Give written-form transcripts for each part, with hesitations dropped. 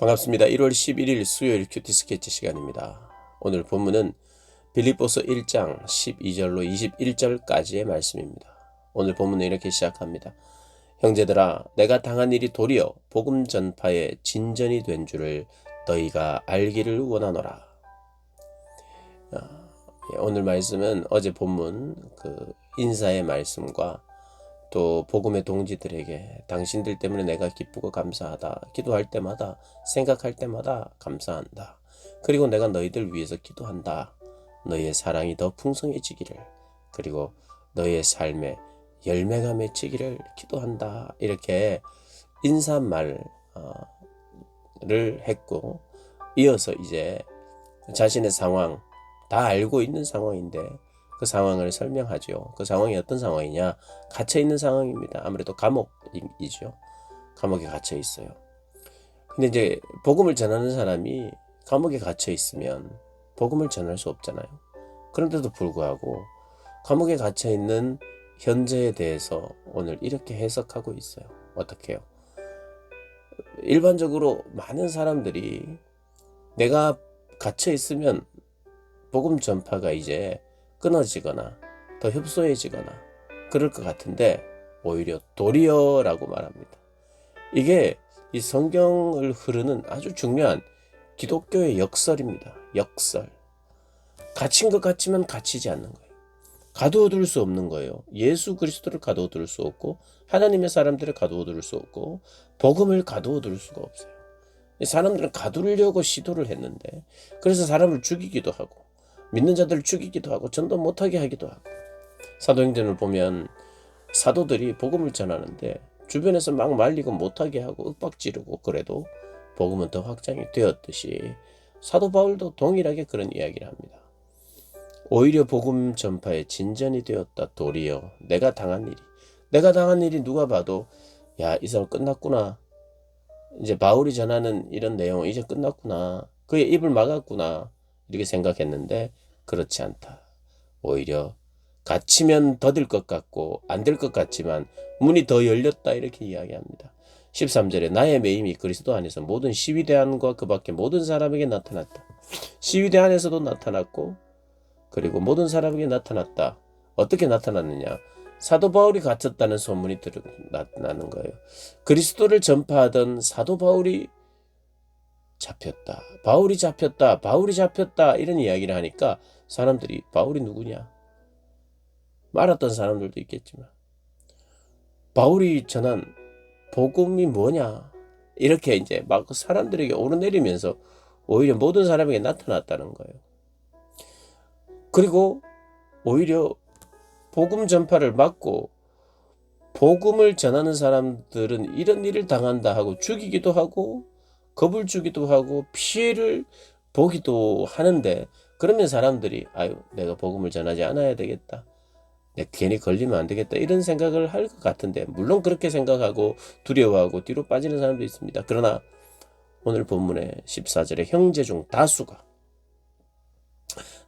반갑습니다. 1월 11일 수요일 큐티 스케치 시간입니다. 오늘 본문은 빌립보서 1장 12절로 21절까지의 말씀입니다. 오늘 본문은 이렇게 시작합니다. 형제들아, 내가 당한 일이 도리어 복음 전파의 진전이 된 줄을 너희가 알기를 원하노라. 오늘 말씀은 어제 본문 인사의 말씀과 또 복음의 동지들에게 당신들 때문에 내가 기쁘고 감사하다. 기도할 때마다 생각할 때마다 감사한다. 그리고 내가 너희들 위해서 기도한다. 너희의 사랑이 더 풍성해지기를, 그리고 너희의 삶에 열매가 맺히기를 기도한다. 이렇게 인사말을 했고, 이어서 이제 자신의 상황, 다 알고 있는 상황인데 그 상황을 설명하죠. 그 상황이 어떤 상황이냐? 갇혀 있는 상황입니다. 아무래도 감옥이죠. 감옥에 갇혀 있어요. 근데 이제 복음을 전하는 사람이 감옥에 갇혀 있으면 복음을 전할 수 없잖아요. 그런데도 불구하고 감옥에 갇혀 있는 현재에 대해서 오늘 이렇게 해석하고 있어요. 어떻게요? 일반적으로 많은 사람들이 내가 갇혀 있으면 복음 전파가 이제 끊어지거나 더 협소해지거나 그럴 것 같은데, 오히려 도리어라고 말합니다. 이게 이 성경을 흐르는 아주 중요한 기독교의 역설입니다. 역설. 갇힌 것 같지만 갇히지 않는 거예요. 가두어둘 수 없는 거예요. 예수 그리스도를 가두어둘 수 없고, 하나님의 사람들을 가두어둘 수 없고, 복음을 가두어둘 수가 없어요. 사람들은 가두려고 시도를 했는데, 그래서 사람을 죽이기도 하고 믿는 자들을 죽이기도 하고 전도 못하게 하기도 하고. 사도행전을 보면 사도들이 복음을 전하는데 주변에서 막 말리고 못하게 하고 윽박지르고, 그래도 복음은 더 확장이 되었듯이 사도 바울도 동일하게 그런 이야기를 합니다. 오히려 복음 전파의 진전이 되었다. 도리어 내가 당한 일이 누가 봐도 야, 이 사람 끝났구나. 이제 바울이 전하는 이런 내용 이제 끝났구나. 그의 입을 막았구나. 이렇게 생각했는데 그렇지 않다. 오히려 갇히면 더딜 것 같고 안 될 것 같지만 문이 더 열렸다. 이렇게 이야기합니다. 13절에 나의 매임이 그리스도 안에서 모든 시위대 안과 그 밖에 모든 사람에게 나타났다. 시위대 안에서도 나타났고, 그리고 모든 사람에게 나타났다. 어떻게 나타났느냐? 사도 바울이 갇혔다는 소문이 나타나는 거예요. 그리스도를 전파하던 사도 바울이 잡혔다. 바울이 잡혔다. 이런 이야기를 하니까 사람들이 바울이 누구냐? 말았던 사람들도 있겠지만 바울이 전한 복음이 뭐냐? 이렇게 이제 막 사람들에게 오르내리면서 오히려 모든 사람에게 나타났다는 거예요. 그리고 오히려 복음 전파를 막고 복음을 전하는 사람들은 이런 일을 당한다 하고 죽이기도 하고 겁을 주기도 하고 피해를 보기도 하는데, 그러면 사람들이 아유, 내가 복음을 전하지 않아야 되겠다. 내가 괜히 걸리면 안 되겠다. 이런 생각을 할 것 같은데, 물론 그렇게 생각하고 두려워하고 뒤로 빠지는 사람도 있습니다. 그러나 오늘 본문의 14절에 형제 중 다수가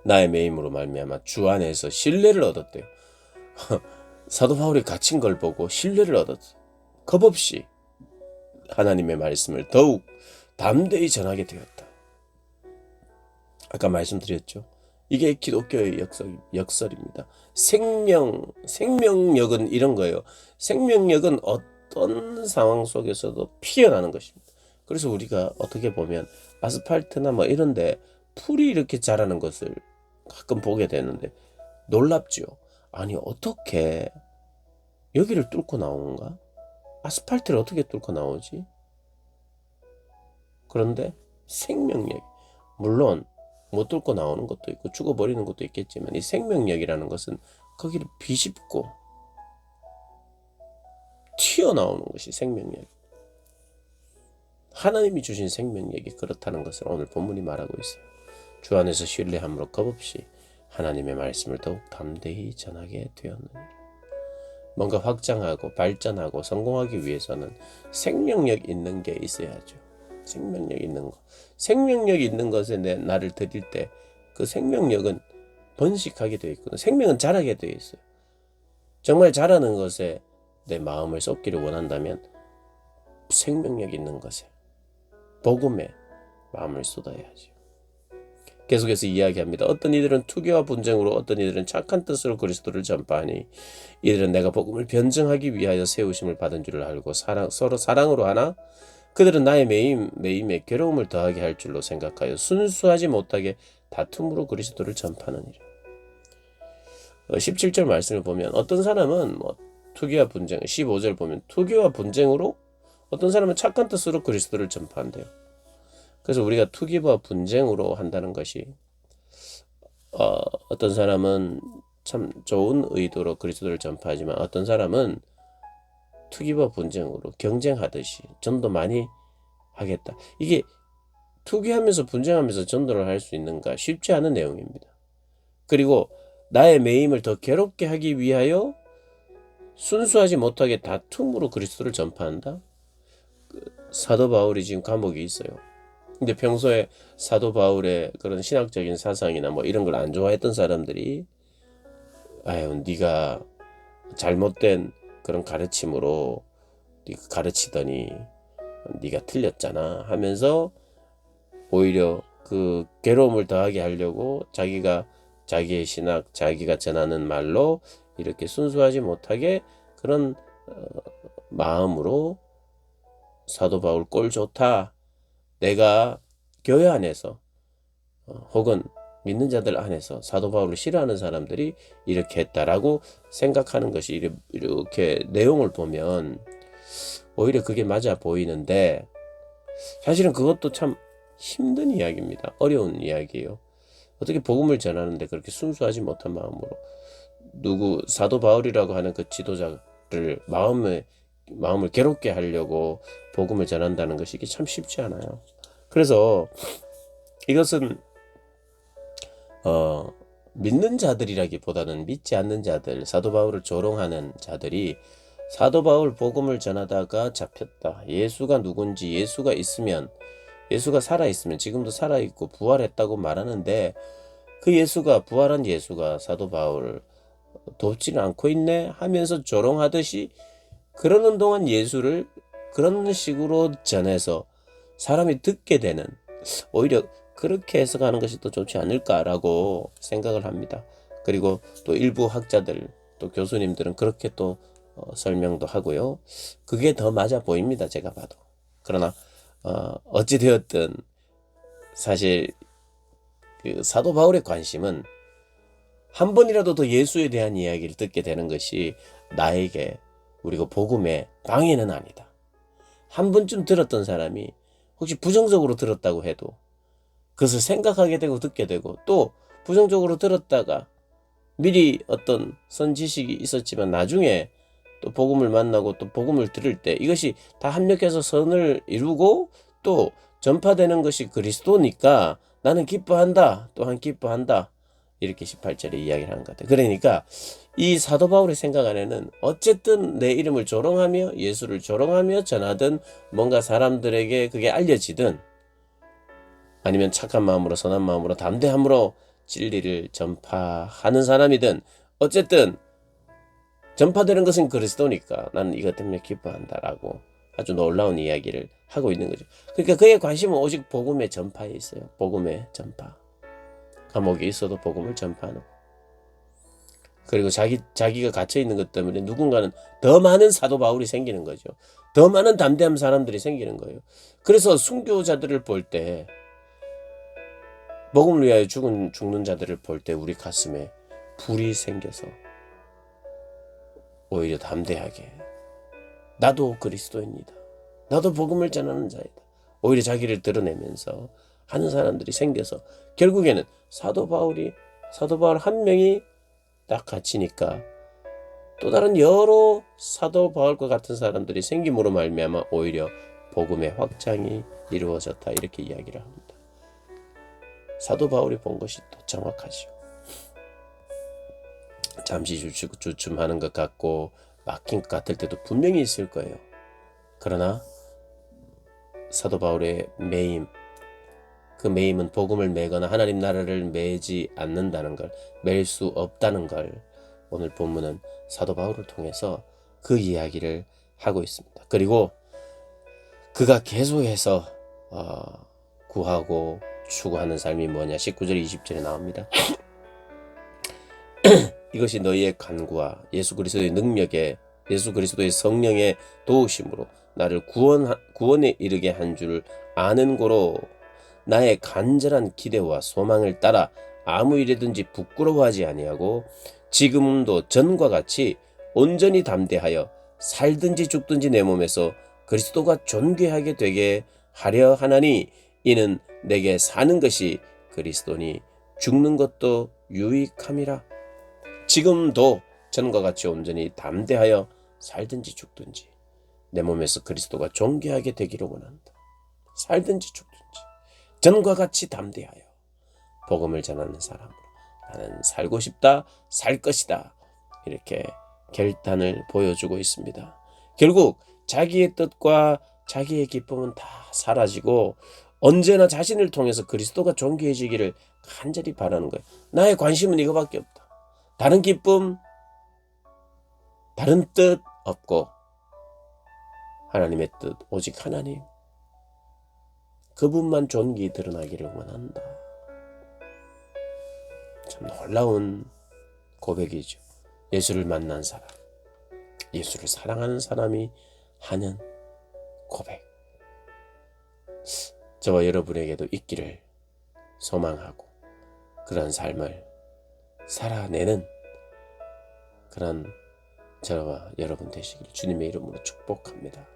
나의 매임으로 말미암아 주 안에서 신뢰를 얻었대요. 사도 바울이 갇힌 걸 보고 신뢰를 얻었어요. 겁없이 하나님의 말씀을 더욱 담대히 전하게 되었다. 아까 말씀드렸죠. 이게 기독교의 역설입니다. 생명력은 이런 거예요. 생명력은 어떤 상황 속에서도 피어나는 것입니다. 그래서 우리가 어떻게 보면 아스팔트나 뭐 이런데 풀이 이렇게 자라는 것을 가끔 보게 되는데 놀랍죠. 아니, 어떻게 여기를 뚫고 나오는가? 아스팔트를 어떻게 뚫고 나오지? 그런데 생명력, 물론 못 뚫고 나오는 것도 있고 죽어버리는 것도 있겠지만, 이 생명력이라는 것은 거기를 비집고 튀어나오는 것이 생명력. 하나님이 주신 생명력이 그렇다는 것을 오늘 본문이 말하고 있어요. 주 안에서 신뢰함으로 겁없이 하나님의 말씀을 더욱 담대히 전하게 되었느니라. 뭔가 확장하고 발전하고 성공하기 위해서는 생명력 있는 게 있어야죠. 생명력 있는 거. 생명력 있는 것에 나를 드릴 때 그 생명력은 번식하게 되어 있거든요. 생명은 자라게 되어 있어요. 정말 자라는 것에 내 마음을 쏟기를 원한다면 생명력 있는 것에 복음에 마음을 쏟아야죠. 계속해서 이야기합니다. 어떤 이들은 투기와 분쟁으로, 어떤 이들은 착한 뜻으로 그리스도를 전파하니 이들은 내가 복음을 변증하기 위하여 세우심을 받은 줄을 알고 서로 사랑으로 하나 그들은 나의 매임에 괴로움을 더하게 할 줄로 생각하여 순수하지 못하게 다툼으로 그리스도를 전파하느니라. 17절 말씀을 보면 어떤 사람은 투기와 분쟁, 15절 보면 투기와 분쟁으로, 어떤 사람은 착한 뜻으로 그리스도를 전파한대요. 그래서 우리가 투기와 분쟁으로 한다는 것이 어떤 사람은 참 좋은 의도로 그리스도를 전파하지만 어떤 사람은 투기와 분쟁으로 경쟁하듯이 전도 많이 하겠다. 이게 투기하면서 분쟁하면서 전도를 할 수 있는가? 쉽지 않은 내용입니다. 그리고 나의 매임을 더 괴롭게 하기 위하여 순수하지 못하게 다툼으로 그리스도를 전파한다? 사도 바울이 지금 감옥에 있어요. 근데 평소에 사도 바울의 그런 신학적인 사상이나 이런 걸 안 좋아했던 사람들이 아유, 네가 잘못된 그런 가르침으로 네가 가르치더니 네가 틀렸잖아 하면서 오히려 그 괴로움을 더하게 하려고 자기의 신학, 자기가 전하는 말로 이렇게 순수하지 못하게 그런 마음으로 사도 바울 꼴 좋다. 내가 교회 안에서 혹은 믿는 자들 안에서 사도 바울을 싫어하는 사람들이 이렇게 했다라고 생각하는 것이 이렇게 내용을 보면 오히려 그게 맞아 보이는데 사실은 그것도 참 힘든 이야기입니다. 어려운 이야기예요. 어떻게 복음을 전하는데 그렇게 순수하지 못한 마음으로 사도 바울이라고 하는 그 지도자를 마음을 괴롭게 하려고 복음을 전한다는 것이 이게 참 쉽지 않아요. 그래서 이것은 믿는 자들이라기보다는 믿지 않는 자들, 사도 바울을 조롱하는 자들이 사도 바울 복음을 전하다가 잡혔다. 예수가 누군지, 예수가 있으면, 예수가 살아있으면, 지금도 살아있고 부활했다고 말하는데 그 예수가, 부활한 예수가 사도 바울을 돕지는 않고 있네 하면서 조롱하듯이 그러는 동안 예수를 그런 식으로 전해서 사람이 듣게 되는, 오히려 그렇게 해석하는 것이 더 좋지 않을까라고 생각을 합니다. 그리고 또 일부 학자들, 또 교수님들은 그렇게 또 설명도 하고요. 그게 더 맞아 보입니다. 제가 봐도. 그러나 어찌되었든 사실 그 사도 바울의 관심은 한 번이라도 더 예수에 대한 이야기를 듣게 되는 것이 나에게, 그리고 복음의 방해는 아니다. 한 번쯤 들었던 사람이 혹시 부정적으로 들었다고 해도 그것을 생각하게 되고 듣게 되고, 또 부정적으로 들었다가 미리 어떤 선지식이 있었지만 나중에 또 복음을 만나고 또 복음을 들을 때 이것이 다 합력해서 선을 이루고 또 전파되는 것이 그리스도니까 나는 기뻐한다, 또한 기뻐한다, 이렇게 18절에 이야기를 하는 것 같아요. 그러니까 이 사도 바울의 생각 안에는 어쨌든 내 이름을 조롱하며 예수를 조롱하며 전하든 뭔가 사람들에게 그게 알려지든 아니면 착한 마음으로, 선한 마음으로, 담대함으로 진리를 전파하는 사람이든 어쨌든 전파되는 것은 그리스도니까 나는 이것 때문에 기뻐한다라고 아주 놀라운 이야기를 하고 있는 거죠. 그러니까 그의 관심은 오직 복음의 전파에 있어요. 복음의 전파. 감옥에 있어도 복음을 전파하는. 그리고 자기가 갇혀 있는 것 때문에 누군가는 더 많은 사도 바울이 생기는 거죠. 더 많은 담대한 사람들이 생기는 거예요. 그래서 순교자들을 볼 때, 복음을 위하여 죽는 자들을 볼 때 우리 가슴에 불이 생겨서 오히려 담대하게 나도 그리스도입니다. 나도 복음을 전하는 자이다. 오히려 자기를 드러내면서 하는 사람들이 생겨서 결국에는 사도 바울 한 명이 딱 갇히니까 또 다른 여러 사도 바울과 같은 사람들이 생김으로 말미암아 오히려 복음의 확장이 이루어졌다, 이렇게 이야기를 합니다. 사도 바울이 본 것이 또 정확하죠. 잠시 주춤하는 것 같고 막힌 것 같을 때도 분명히 있을 거예요. 그러나 사도 바울의 매임, 그 매임은 복음을 매거나 하나님 나라를 매지 않는다는 걸, 맬 수 없다는 걸 오늘 본문은 사도 바울을 통해서 그 이야기를 하고 있습니다. 그리고 그가 계속해서 구하고 추구하는 삶이 뭐냐? 19절 20절에 나옵니다. 이것이 너희의 간구와 예수 그리스도의 능력에 예수 그리스도의 성령의 도우심으로 나를 구원에 이르게 한 줄 아는 고로 나의 간절한 기대와 소망을 따라 아무 일이든지 부끄러워하지 아니하고 지금도 전과 같이 온전히 담대하여 살든지 죽든지 내 몸에서 그리스도가 존귀하게 되게 하려 하나니 이는 내게 사는 것이 그리스도니 죽는 것도 유익함이라. 지금도 전과 같이 온전히 담대하여 살든지 죽든지 내 몸에서 그리스도가 존귀하게 되기를 원한다. 살든지 죽든지 전과 같이 담대하여 복음을 전하는 사람으로 나는 살고 싶다, 살 것이다. 이렇게 결단을 보여주고 있습니다. 결국 자기의 뜻과 자기의 기쁨은 다 사라지고 언제나 자신을 통해서 그리스도가 존귀해지기를 간절히 바라는 거예요. 나의 관심은 이거밖에 없다. 다른 기쁨, 다른 뜻 없고 하나님의 뜻, 오직 하나님. 그분만 존귀히 드러나기를 원한다. 참 놀라운 고백이죠. 예수를 만난 사람, 예수를 사랑하는 사람이 하는 고백. 저와 여러분에게도 있기를 소망하고 그런 삶을 살아내는 그런 저와 여러분 되시길 주님의 이름으로 축복합니다.